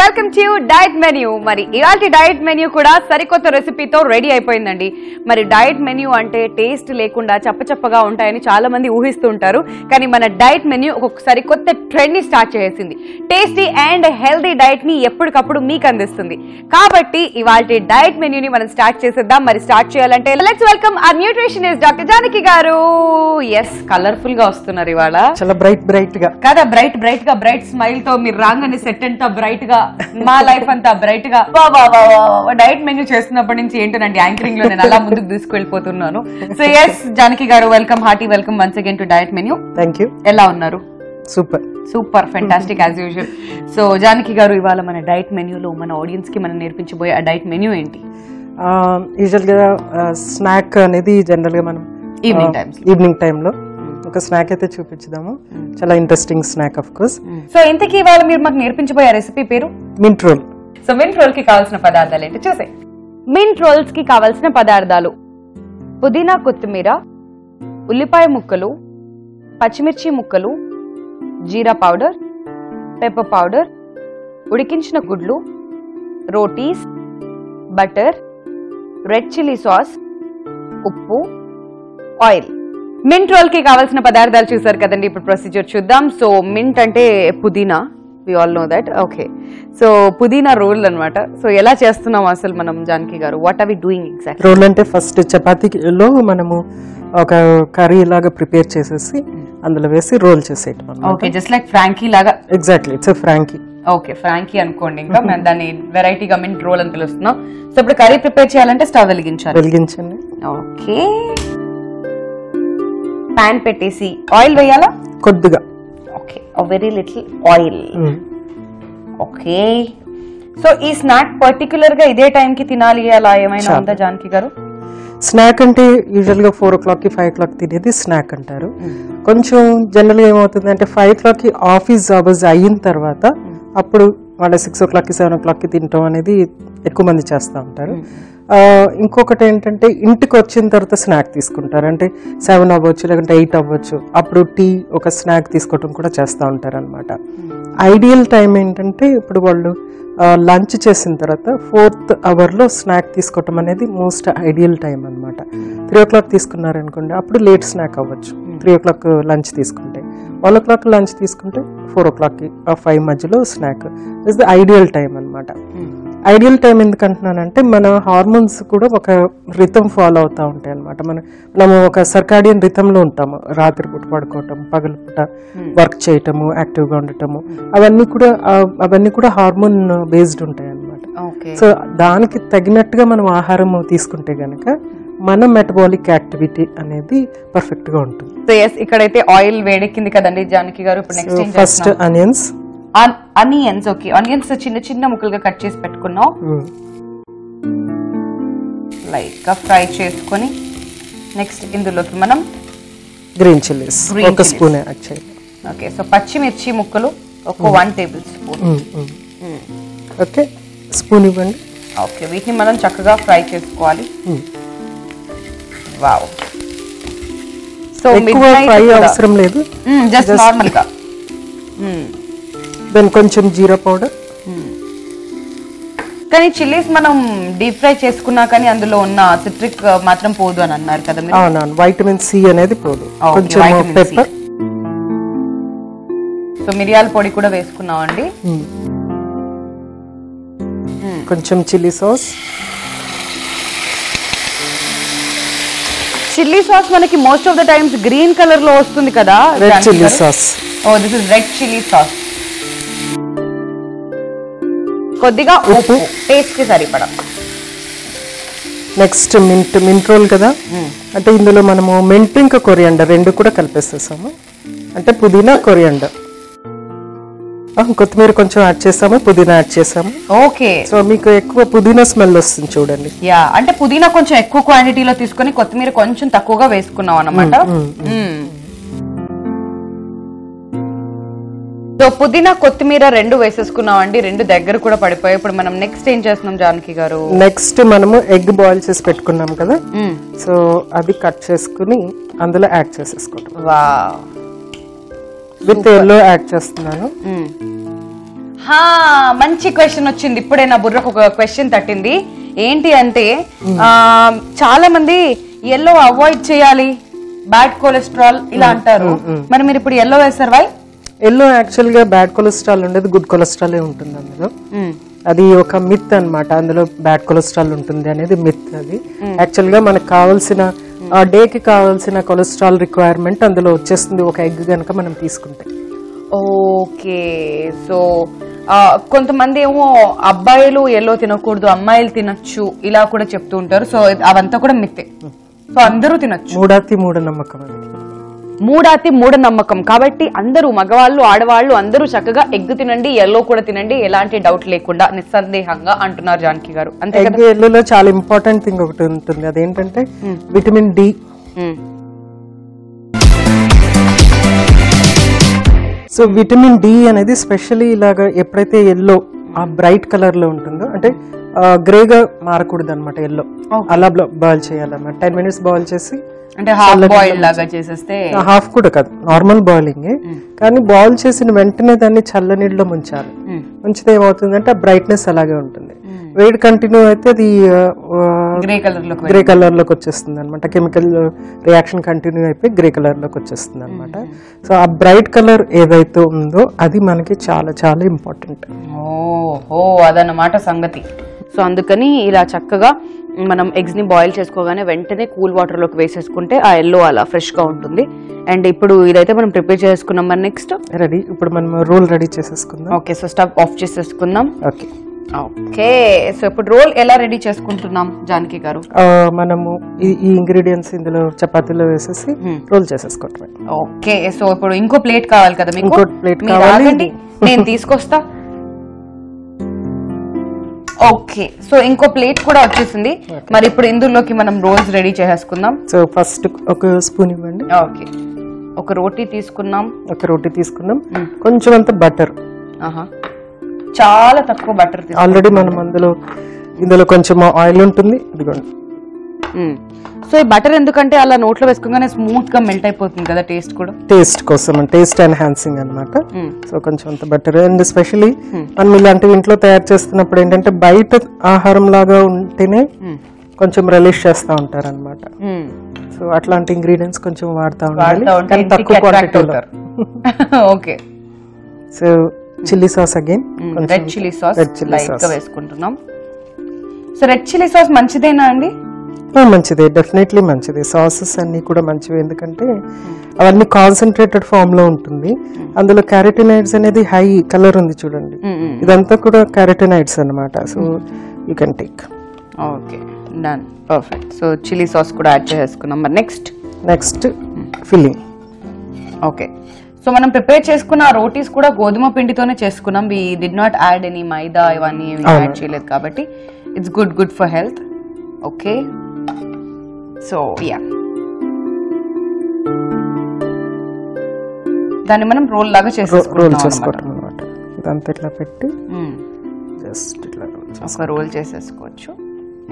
Welcome to diet menu. మరి ఇవాల్టి diet menu కూడా సరికొత్త రెసిపీతో రెడీ అయిపోయిందండి. మరి డైట్ మెన్యూ అంటే టేస్ట్ లేకుండా చప్పచప్పగా ఉంటాయని చాలా మంది ఊహిస్తూ ఉంటారు. కానీ మన డైట్ మెన్యూ ఒక సరికొత్త ట్రెండ్ ని స్టార్ట్ చేసింది. టేస్టీ అండ్ హెల్దీ డైట్ ని ఎప్పటికప్పుడు మీకు అందిస్తుంది. కాబట్టి ఇవాల్టి డైట్ మెన్యూని మనం స్టార్ట్ చేసేద్దాం. మరి స్టార్ట్ చేయాలంటే let's welcome our nutritionist doctor Janaki garu. Yes, colourful గా వస్తున్నారు ఇవాళ. చాలా బ్రైట్ గా కదా, బ్రైట్ గా బ్రైట్ స్మైల్ తో మీరు రాగానే సెట్ అంతా బ్రైట్ గా, మా లైఫ్ అంతా బ్రైట్ గా. డైట్ మెన్యూ చేస్తున్నప్పటి నుంచి ఏంటంటే యాంకరింగ్ లో నేను అలా ముందుకు తీసుకెళ్లిపోతున్నాను. సో ఎస్ జానకి గారు, welcome, hearty welcome once again to diet menu. Thank you. ఎలా ఉన్నారు? Super fantastic as usual. So Janaki గారు, ఇవాళ మన డైట్ మెన్యూలో మన ఆడియన్స్ కి మనం నేర్పించబోయే ఆ డైట్ మెన్యూ ఏంటి? యూజువల్ గా స్నాక్ అనేది జనరల్ గా మనం ఈవినింగ్ టైంలో ఒక స్నాక్ అయితే చూపించుదాము. చాలా interesting snack of course. So ఇంతకీ ఇవాళ మీరు మాకు నేర్పించబోయే రెసిపీ పేరు mint roll. So mint roll కి కావాల్సిన పదార్థాలు ఏంటి చూసే. మింట్ రోల్స్ కి కావాల్సిన పదార్థాలు: పుదీనా, కొత్తిమీర, ఉల్లిపాయ ముక్కలు, పచ్చిమిర్చి ముక్కలు, జీరా పౌడర్, పెప్పర్ పౌడర్, ఉడికించిన గుడ్లు, rotis, butter, red chilli sauce, ఉప్పు, ఆయిల్. మింట్ రోల్ కి కావాల్సిన పదార్థాలు చూసారు కదండి. ఇప్పుడు ప్రొసీజర్ చూద్దాం. సో మింట్ అంటే పుదీనా, we all know that. Okay, so పుదీనా రోల్ అన్నమాట. సో ఎలా చేస్తున్నాం అసలు మనం Janaki garu? What are we doing exact? Roll అంటే ఫస్ట్ చపాతీలో మనము ఒక కర్రీ లాగా ప్రిపేర్ చేసేసి అందులో వేసి రోల్ చేసేయటం. ఓకే, జస్ట్ లైక్ ఫ్రాంకీ లాగా. Exactly, it's Frankie. Okay, Frankie అనుకోండి. ఇంకా మేము దాన్ని వెరైటీగా మింట్ రోల్ అని పిలుస్తున్నాం. సో ఇప్పుడు కర్రీ ప్రిపేర్ చేయాలంటే స్టవ్ వెలిగించండి. ఓకే, పాన్ పెట్టేసి ఆయిల్ వేయాలా? కొద్దిగా. Okay, very little oil. Okay, so ఈ స్నాక్ పర్టికులర్ గా ఇదే టైం కి తినాలి అలా ఏమైనా ఉందా జానకి గారు? స్నాక్ అంటే యూజువల్ గా 4 o'clock కి 5 o'clock తినేది స్నాక్ అంటారు. కొంచెం జనరల్ గా ఏమవుతుంది అంటే 5 o'clock కి ఆఫీస్ జాబర్స్ అయిన తర్వాత అప్పుడు వాళ్ళ 6 o'clock కి 7 o'clock కి తినటం అనేది ఎక్కువ మంది చేస్తూ ఉంటారు. ఇంకొకటి ఏంటంటే ఇంటికి వచ్చిన తర్వాత స్నాక్ తీసుకుంటారు. అంటే 7 అవ్వచ్చు, లేకుంటే 8 అవ్వచ్చు. అప్పుడు టీ, ఒక స్నాక్ తీసుకోవటం కూడా చేస్తూ ఉంటారు అనమాట. ఐడియల్ టైం ఏంటంటే ఇప్పుడు వాళ్ళు లంచ్ చేసిన తర్వాత 4th అవర్లో స్నాక్ తీసుకోవటం అనేది మోస్ట్ ఐడియల్ టైం అనమాట. 3 o'clock తీసుకున్నారనుకోండి, అప్పుడు లేట్ స్నాక్ అవ్వచ్చు. 3 o'clock లంచ్ తీసుకుంటే, 1 o'clock లంచ్ తీసుకుంటే 4 o'clock కి 5 మధ్యలో snack is the ideal time అనమాట. ఐడియల్ టైం ఎందుకంటున్నానంటే మన హార్మోన్స్ కూడా ఒక రిథం ఫాలో అవుతూ ఉంటాయి అనమాట. మనము ఒక సర్కాడియన్ రిథంలో ఉంటాము. రాత్రి పూట పడుకోవటం, పగలు పూట వర్క్ చేయటము, యాక్టివ్గా ఉండటము, అవన్నీ కూడా హార్మోన్ బేస్డ్ ఉంటాయి అనమాట. సో దానికి తగినట్టుగా మనం ఆహారం తీసుకుంటే గనక మన మెటబాలిక్ యాక్టివిటీ అనేది పర్ఫెక్ట్ గా ఉంటుంది. ఇక్కడైతే ఆయిల్ వేడెక్కింది కదండి జానకి గారు. ఇప్పుడు next first onions. Okay, onions చిన్న చిన్న ముక్కలుగా కట్ చేసి పెట్టుకున్నాం. లైట్ గా ఫ్రై చేసుకొని నెక్స్ట్ ఇందులోకి మనం గ్రీన్ చిల్లీస్ ఒక స్పూన్ యాడ్ చేయాలి. ఓకే, సో పచ్చిమిర్చి ముక్కలు ఒక 1 tablespoon. ఓకే, స్పూన్ ఇవ్వండి. ఓకే, వీటిని మనం చక్కగా ఫ్రై చేసుకోవాలి. వావ్, సో ఎక్కువ ఫ్రై అవసరం లేదు, జస్ట్ నార్మల్ గా. దెన్ కొంచెం జీరా పౌడర్. కానీ చిల్లీస్ మనం డీప్ ఫ్రై చేసుకున్నా కానీ అందులో ఉన్న సిట్రిక్ మాత్రం పోదు అని అన్నారు కదా మీరు? అవునవును, వైటమిన్ సి అనేది పోదు. కొంచెం పెప్పర్. సో మిరియాల పొడి కూడా వేసుకున్నామండి. కొంచెం చిల్లీ సాస్. చిల్లీ సాస్ మనకి most of the times green colour లో వస్తుంది కదా. Red chilli sauce. Oh, this is red chilli sauce. కొద్దిగా ఉప్పు టేస్ట్ కి సరిపడా. నెక్స్ట్ మింట్ రోల్ కదా, అంటే ఇందులో మనము మెంట్ ఇంకా కొరియాండర్ రెండు కూడా కలిపేసేసాము. అంటే పుదీనా, కొరియాండర్, కొత్తిమీర కొంచెం యాడ్ చేసాము, పుదీనా యాడ్ చేసాము. ఓకే, సో మీకు ఎక్కువ పుదీనా స్మెల్ వస్తుంది చూడండి. యా, అంటే పుదీనా కొంచెం ఎక్కువ క్వాంటిటీలో తీసుకొని కొత్తిమీర కొంచెం తక్కువగా వేసుకున్నాం అన్నమాట. సో పుదీనా, కొత్తిమీర రెండు వేసేసుకున్నాం అండి. రెండు దగ్గర కూడా పడిపోయాయి. ఇప్పుడు మనం నెక్స్ట్ ఏం చేస్తున్నాం జానకి గారు? నెక్స్ట్ మనము ఎగ్ బాయిల్ చేసి పెట్టుకున్నాం కదా, సో అది కట్ చేసుకుని అందులో యాడ్ చేసేసుకోవటం. వావ్, విత్ ఎల్లో యాడ్ చేస్తున్నాను. మంచి క్వశ్చన్ వచ్చింది ఇప్పుడే నా బుర్రకు ఒక క్వశ్చన్ తట్టింది. ఏంటి అంటే చాలా మంది ఎల్లో అవాయిడ్ చేయాలి, బ్యాడ్ కొలెస్ట్రాల్ ఇలా అంటారు. మరి మీరు ఇప్పుడు ఎల్లో వేస్తారు వై? ఎల్లో యాక్చువల్ గా బ్యాడ్ కొలెస్ట్రాల్ ఉండేది, గుడ్ కొలెస్ట్రాల్ ఉంటుంది అందులో. అది ఒక మిత్ అన్నమాట, అందులో బ్యాడ్ కొలెస్ట్రాల్ ఉంటుంది అనేది మిత్. అది యాక్చువల్ గా మనకు కావాల్సిన ఆ డేకి కావాల్సిన కొలెస్ట్రాల్ రిక్వైర్మెంట్ అందులో వచ్చేస్తుంది ఒక ఎగ్ కనుక మనం తీసుకుంటే. ఓకే, సో కొంతమంది ఏమో అబ్బాయిలు ఎల్లో తినకూడదు, అమ్మాయిలు తినొచ్చు ఇలా కూడా చెప్తూ ఉంటారు. సో అవంతా కూడా మిత్తే. సో అందరూ తినొచ్చు. మూడాతి మూఢనమ్మకం అది. మూడాతి మూఢనమ్మకం. కాబట్టి అందరూ మగవాళ్ళు ఆడవాళ్ళు అందరూ చక్కగా ఎగ్ తినండి, ఎల్లో కూడా తినండి, ఎలాంటి డౌట్ లేకుండా నిస్సందేహంగా అంటున్నారు జానకి గారు. అంతే ఎగ్ ఎల్లోలో చాలా ఇంపార్టెంట్ థింగ్ ఒకటి ఉంటుంది, అదేంటంటే vitamin D. So vitamin D అనేది స్పెషల్లీ ఇలాగా ఎప్పుడైతే ఎల్లో ఆ బ్రైట్ కలర్ లో ఉంటుందో, అంటే గ్రేగా మారకూడదు అనమాట ఎల్లో, అలా బాయిల్ చేయాలన్నమాట. 10 minutes బాయిల్ చేసి, అంటే హాఫ్ బాయిల్ లాగా చేసేస్తే, హాఫ్ కూడా కాదు నార్మల్ బాయిలింగ్, కానీ బాయిల్ చేసిన వెంటనే దాన్ని చల్ల నీళ్ళలో ముంచాలి. ముంచితే ఏమవుతుందంటే ఆ బ్రైట్నెస్ అలాగే ఉంటుంది. వేడి కంటిన్యూ అయితే అది గ్రే కలర్ లోకి వచ్చేస్తుంది అనమాట. కెమికల్ రియాక్షన్ కంటిన్యూ అయిపోయి గ్రే కలర్ లోకి వచ్చేస్తుంది అనమాట. సో ఆ బ్రైట్ కలర్ ఏదైతే ఉందో అది మనకి చాలా చాలా ఇంపార్టెంట్. ఓహో, అదన్నమాట సంగతి. సో అందుకని ఇలా చక్కగా మనం ఎగ్స్ ని బాయిల్ చేసుకోగానే వెంటనే కూల్ వాటర్ లోకి వేసేసుకుంటే ఆ ఎల్లో అలా ఫ్రెష్ గా ఉంటుంది. అండ్ ఇప్పుడు ఇదైతే మనం ప్రిపేర్ చేసుకున్నాం. మరి నెక్స్ట్ రెడీ, ఇప్పుడు మనం రోల్ రెడీ చేసేసుకుందాం. ఓకే, సో స్టవ్ ఆఫ్ చేసేసుకుందాం. ఓకే ఓకే, సో ఇప్పుడు రోల్ ఎలా రెడీ చేసుకుంటున్నాం జానకి గారు? మనము ఈ ఇంగ్రీడియంట్స్ ఇందులో చపాతీలో వేసేసి రోల్ చేసేసుకోవటం. ఓకే, సో ఇప్పుడు ఇంకో ప్లేట్ కావాలి కదా మీకు? ఇంకో ప్లేట్ కావాలి, నేను తీసుకొస్తా. ఓకే, సో ఇంకో ప్లేట్ కూడా వచ్చేసింది. మరి ఇప్పుడు ఇందులోకి మనం రోల్స్ రెడీ చేసేసుకుందాం. సో ఫస్ట్ ఒక స్పూన్ ఇవ్వండి. ఓకే, ఒక రోటీ తీసుకున్నాం. ఒక రోటీ తీసుకున్నాం, కొంచెం అంత బటర్, చాలా తక్కువ బటర్. ఆల్రెడీ మనం ఇందులో కొంచెం ఆయిల్ ఉంటుంది, ఇదిగోండి. సో ఈ బటర్ ఎందుకంటే అలా నోట్లో వేసుకోగానే స్మూత్ గా మెల్ట్ అయిపోతుంది కదా, టేస్ట్ కూడా, టేస్ట్ కోసం, టేస్ట్ ఎన్హాన్సింగ్ అన్నమాట. సో కొంచెం అంత బటర్. అండ్ స్పెషలీ మనం ఇలాంటివి ఇంట్లో తయారు చేస్తున్నప్పుడు ఏంటంటే బయట ఆహారం లాగా ఉంటేనే కొంచెం రిలీజ్ చేస్తూ ఉంటారు అనమాట. సో అట్లాంటి ఇంగ్రీడియంట్స్ కొంచెం వాడుతూ ఉండాలి, కానీ తక్కువ క్వాంటిటీలో. Okay, so chilli sauce again, red chilli sauce light గా వేసుకుంటున్నాం. సో రెడ్ చిల్లీ సాస్ మంచిదేనా అండి? మంచిదే, డెఫినెట్లీ మంచిదే. సాసెస్ అన్ని కూడా మంచివి, ఎందుకంటే అవన్నీ కాన్సన్ట్రేటెడ్ ఫామ్ లో ఉంటుంది. అందులో క్యారోటినాయిడ్స్ అనేది హై కలర్ ఉంది చూడండి, ఇదంతా కూడా క్యారోటినాయిడ్స్ అన్నమాట. So you can take. Okay, done, perfect. So chilli sauce కూడా యాడ్ చేసుకున్నాం. మరి నెక్స్ట్ ఫిల్లింగ్. ఓకే, సో మనం ప్రిపేర్ చేసుకున్న రోటీస్ కూడా గోధుమ పిండితోనే చేసుకున్నాం. We did not add any maida, ఇవన్నీ యాడ్ చేయలేదు, కాబట్టి it's good for health. Okay, so yeah, దాన్ని మనం రోల్ లాగా చేసుకోవటం అన్నమాట. ఇదంతా ఇట్లా పెట్టి జస్ట్ ఇట్లా ఒక రోల్ చేసేసుకోవచ్చు.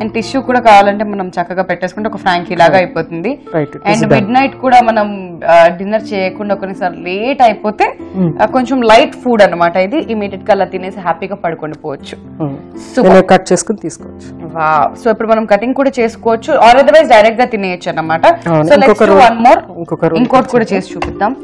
అండ్ టిష్యూ కూడా కావాలంటే మనం చక్కగా పెట్టేసుకుంటే ఒక ఫ్రాంకీ లాగా అయిపోతుంది. అండ్ మిడ్ నైట్ కూడా మనం డిన్నర్ చేయకుండా కొన్నిసార్లు లేట్ అయిపోతే కొంచెం లైట్ ఫుడ్ అన్నమాట ఇది, ఇమీడియట్ గా అలా తినేసి హ్యాపీగా పడుకొని పోవచ్చు. కట్ చేసుకుని తీసుకోవచ్చు. సో ఇప్పుడు మనం కటింగ్ కూడా చేసుకోవచ్చు, ఆర్ అదర్వైజ్ డైరెక్ట్ గా తినేయచ్చు అన్నమాట. So let's do one more, ఇంకోటి కూడా చేసి చూపిద్దాం.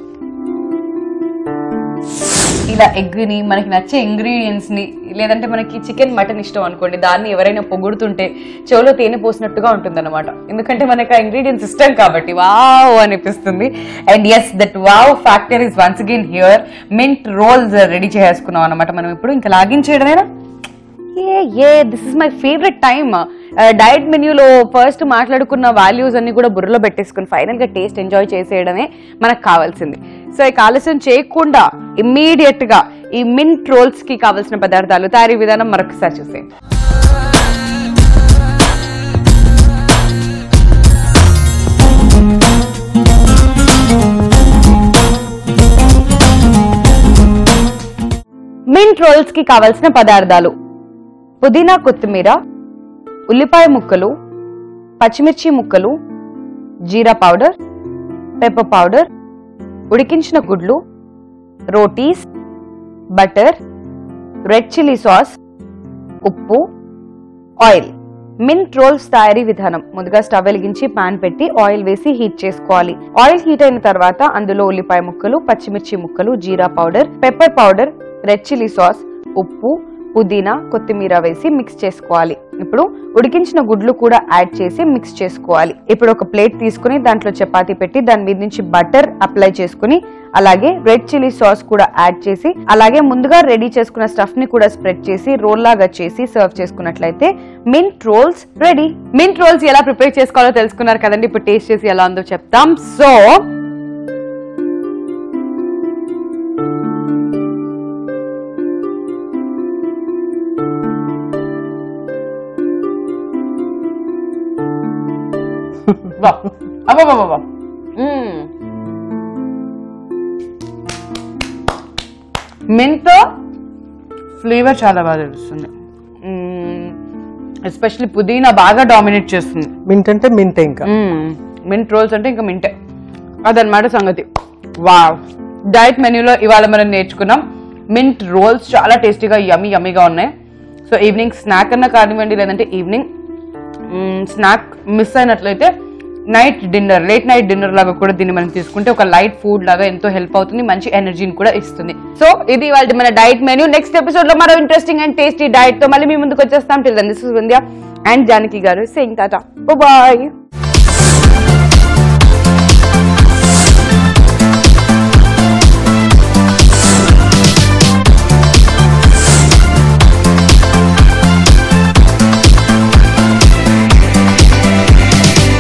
ఇలా ఎగ్ ని మనకి నచ్చే ఇంగ్రీడియంట్స్ ని, లేదంటే మనకి చికెన్ మటన్ ఇష్టం అనుకోండి, దాన్ని ఎవరైనా పొగుడుతుంటే చెవులో తేనె పోసినట్టుగా ఉంటుంది అనమాట. ఎందుకంటే మనకి ఆ ఇంగ్రీడియంట్స్ ఇష్టం కాబట్టి వావ్ అనిపిస్తుంది. And yes, that wow factor is once again here. Mint rolls ready చేసుకున్నాం అనమాట మనం. ఇప్పుడు ఇంకా లాగిన్ చేయడమేనా? This is my favourite time. Diet మెన్యూలో ఫస్ట్ మాట్లాడుకున్న వాల్యూస్ అన్ని కూడా బుర్రలో పెట్టేసుకుని ఫైనల్ గా టేస్ట్ ఎంజాయ్ చేసేయడమే మనకు కావాల్సింది. సో ఈ ఆలస్యం చేయకుండా ఇమ్మీడియట్ గా ఈ మింట్ రోల్స్ కి కావాల్సిన పదార్థాలు, తయారీ విధానం మరొకసారి చూసే. మింట్ రోల్స్ కి కావాల్సిన పదార్థాలు: పుదీనా కొత్తిమీర, ఉల్లిపాయ ముక్కలు, పచ్చిమిర్చి ముక్కలు, జీరా పౌడర్, పెప్పర్ పౌడర్, ఉడికించిన గుడ్లు, rotis, butter, red chilli sauce, ఉప్పు, ఆయిల్. మింట్ రోల్స్ తయారీ విధానం. ముందుగా స్టవ్ వెలిగించి పాన్ పెట్టి ఆయిల్ వేసి హీట్ చేసుకోవాలి. ఆయిల్ హీట్ అయిన తర్వాత అందులో ఉల్లిపాయ ముక్కలు, పచ్చిమిర్చి ముక్కలు, జీరా powder, pepper powder, red chilli sauce, ఉప్పు, పుదీనా, కొత్తిమీర వేసి మిక్స్ చేసుకోవాలి. ఇప్పుడు ఉడికించిన గుడ్లు కూడా యాడ్ చేసి మిక్స్ చేసుకోవాలి. ఇప్పుడు ఒక ప్లేట్ తీసుకుని దాంట్లో చపాతీ పెట్టి దాని మీద నుంచి బటర్ అప్లై చేసుకుని అలాగే రెడ్ చిల్లీ సాస్ కూడా యాడ్ చేసి అలాగే ముందుగా రెడీ చేసుకున్న స్టఫ్ ని కూడా స్ప్రెడ్ చేసి రోల్ లాగా చేసి సర్వ్ చేసుకున్నట్లయితే mint rolls ready. Mint rolls ఎలా ప్రిపేర్ చేసుకోవాలో తెలుసుకున్నారు కదండి. ఇప్పుడు టేస్ట్ చేసి ఎలా ఉందో చెప్తాం. సో మింట్ ఫ్లేవర్ చాలా బాగా తెలుస్తుంది. ఎస్పెషల్లీ పుదీనా బాగా డామినేట్ చేస్తుంది. మింట్ అంటే మింటే, ఇంకా మింట్ రోల్స్ అంటే ఇంకా మింటే, అదనమాట సంగతి. వావ్. డైట్ మెన్యూలో ఇవాళ మనం నేర్చుకున్నాం మింట్ రోల్స్. చాలా టేస్టీగా యమ్మీగా ఉన్నాయి. సో ఈవినింగ్ స్నాక్ అన్నా కానివ్వండి, లేదంటే ఈవినింగ్ స్నాక్ మిస్ అయినట్లయితే night dinner, late night dinner లాగా కూడా దీన్ని మనం తీసుకుంటే ఒక లైట్ ఫుడ్ లాగా ఎంతో హెల్ప్ అవుతుంది, మంచి ఎనర్జీని కూడా ఇస్తుంది. సో ఇది ఇవాళ మన డైట్ మెన్యూ. నెక్స్ట్ ఎపిసోడ్ లో మరో ఇంట్రెస్టింగ్ అండ్ టేస్టీ డైట్ తో మళ్ళీ మీ ముందుకు వచ్చేస్తాం. Till then this is Vindhya and Janaki garu saying Tata, by.